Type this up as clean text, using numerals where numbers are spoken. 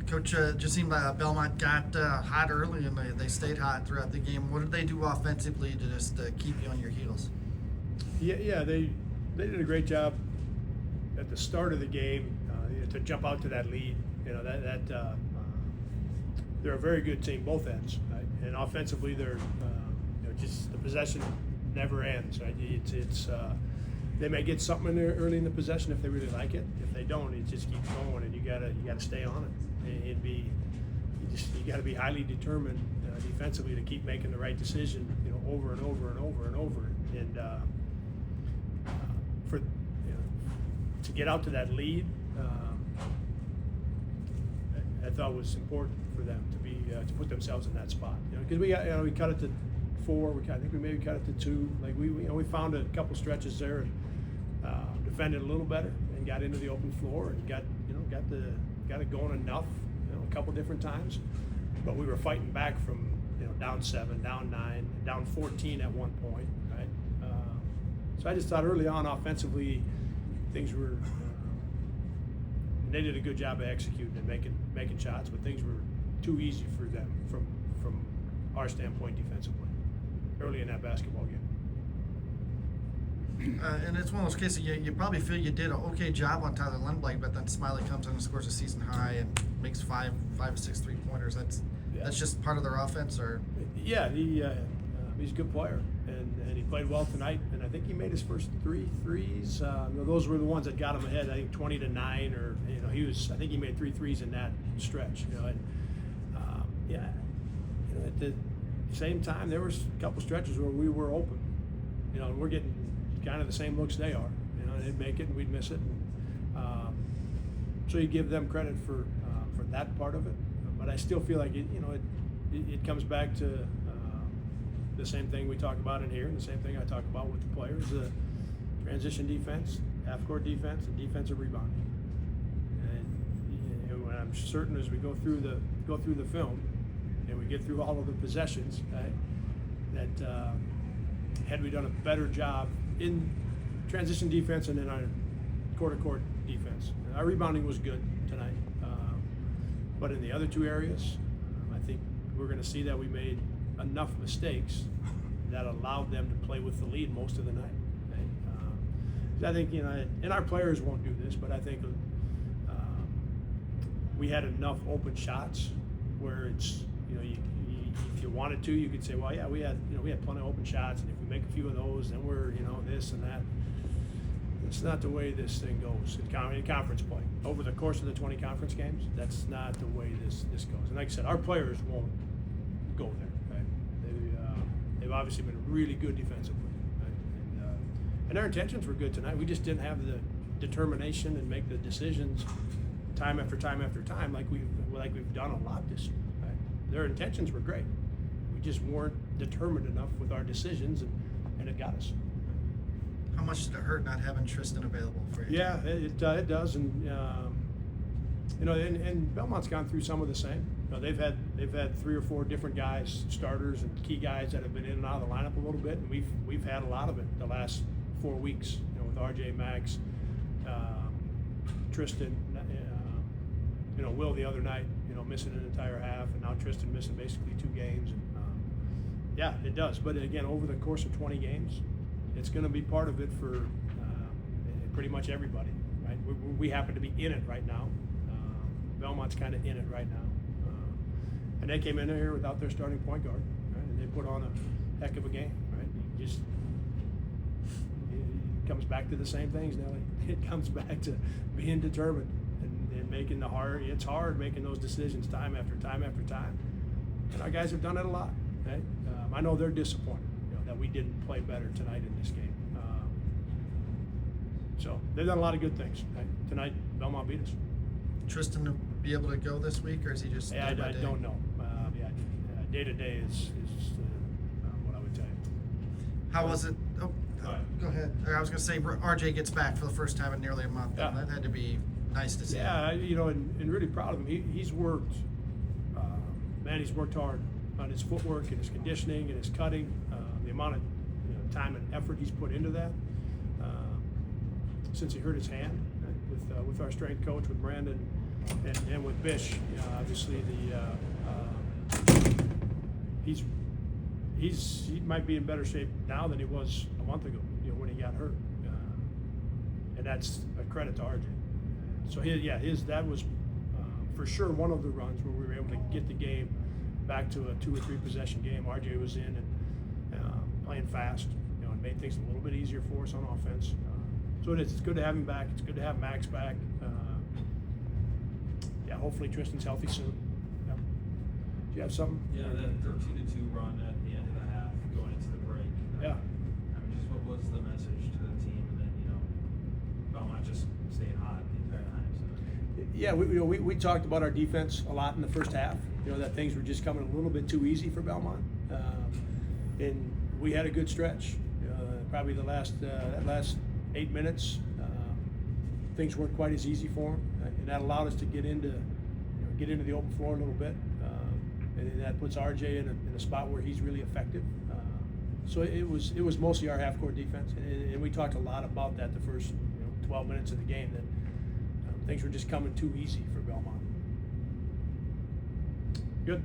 Coach, just seemed like Belmont got hot early and they stayed hot throughout the game. What did they do offensively to just keep you on your heels? Yeah, they did a great job at the start of the game to jump out to that lead. They're a very good team, both ends, right? And offensively, they're just the possession never ends, right? They may get something in there early in the possession if they really like it. If they don't, it just keeps going, and you gotta stay on it. You gotta be highly determined defensively to keep making the right decision, over and over and over and over. And to get out to that lead, I thought was important for them to put themselves in that spot. Because we cut it to 4. I think we maybe cut it to 2. Like we found a couple stretches there, defended a little better, and got into the open floor and got it going enough, a couple different times. But we were fighting back from down 7, down 9, down 14 at one point, right? So I just thought early on offensively, things were. They did a good job of executing and making shots, but things were too easy for them from our standpoint defensively early in that basketball game. And it's one of those cases you probably feel you did an okay job on Tyler Lundblad, but then Smiley comes in and scores a season high and makes 5 or 6 3-pointers. That's just part of their offense, or? Yeah, he's a good player, and he played well tonight. And I think he made his first 3 threes. Those were the ones that got him ahead. I think 20-9, or I think he made 3 threes in that stretch. At the same time, there was a couple stretches where we were open. And we're getting kind of the same looks they are. They'd make it and we'd miss it. So you give them credit for that part of it. But I still feel like it comes back to the same thing we talk about in here, and the same thing I talk about with the players: transition defense, half-court defense, and defensive rebounding. And I'm certain as we go through the film, and we get through all of the possessions, right, that had we done a better job in transition defense and in our court-to-court defense, our rebounding was good tonight. But in the other 2 areas, I think we're going to see that we made enough mistakes that allowed them to play with the lead most of the night. I think, and our players won't do this, but I think we had enough open shots where it's, if you wanted to, you could say, well, yeah, we had plenty of open shots, and if we make a few of those, then we're, this and that. It's not the way this thing goes in conference play. Over the course of the 20 conference games, that's not the way this goes. And like I said, our players won't go there. Right? They've obviously been really good defensively, right? And their intentions were good tonight. We just didn't have the determination and make the decisions time after time after time like we've done a lot this year. Right? Their intentions were great. We just weren't determined enough with our decisions, and it got us. How much did it hurt not having Tristan available for you? Yeah, it does, and and Belmont's gone through some of the same. They've had 3 or 4 different guys, starters and key guys that have been in and out of the lineup a little bit, and we've had a lot of it the last 4 weeks. With RJ, Max, Tristan, Will the other night, missing an entire half, and now Tristan missing basically 2 games. And yeah, it does. But again, over the course of 20 games. It's going to be part of it for pretty much everybody, right? We happen to be in it right now. Belmont's kind of in it right now. And they came in here without their starting point guard, right? And they put on a heck of a game, right? It comes back to the same things, Nelly. It comes back to being determined and making it's hard making those decisions time after time after time. And our guys have done it a lot, right? I know they're disappointed that we didn't play better tonight in this game. So they've done a lot of good things. Right? Tonight, Belmont beat us. Tristan to be able to go this week, or is he just? I don't know. Day to day is what I would tell you. How was it? Oh, go ahead. I was going to say RJ gets back for the first time in nearly a month. Yeah. That had to be nice to see. Yeah, and really proud of him. He's worked. He's worked hard on his footwork and his conditioning and his cutting. The amount of time and effort he's put into that since he hurt his hand, right, with our strength coach, with Brandon, And with Bish, obviously he might be in better shape now than he was a month ago, when he got hurt, and that's a credit to RJ. So that was for sure one of the runs where we were able to get the game back to a 2 or 3 possession game. RJ was in and playing fast, and made things a little bit easier for us on offense. So it's good to have him back. It's good to have Max back. Hopefully Tristan's healthy soon. Yeah. Do you have something? Yeah, that 13-2 run at the end of the half, going into the break. Yeah. I mean, just what was the message to the team, and then Belmont just staying hot the entire time. So. Yeah, we talked about our defense a lot in the first half. That things were just coming a little bit too easy for Belmont, and we had a good stretch. Probably the last 8 minutes, things weren't quite as easy for them, and that allowed us to get into the open floor a little bit, and that puts RJ in a spot where he's really effective. So it was mostly our half-court defense, and we talked a lot about that the first 12 minutes of the game, that things were just coming too easy for Belmont. Good.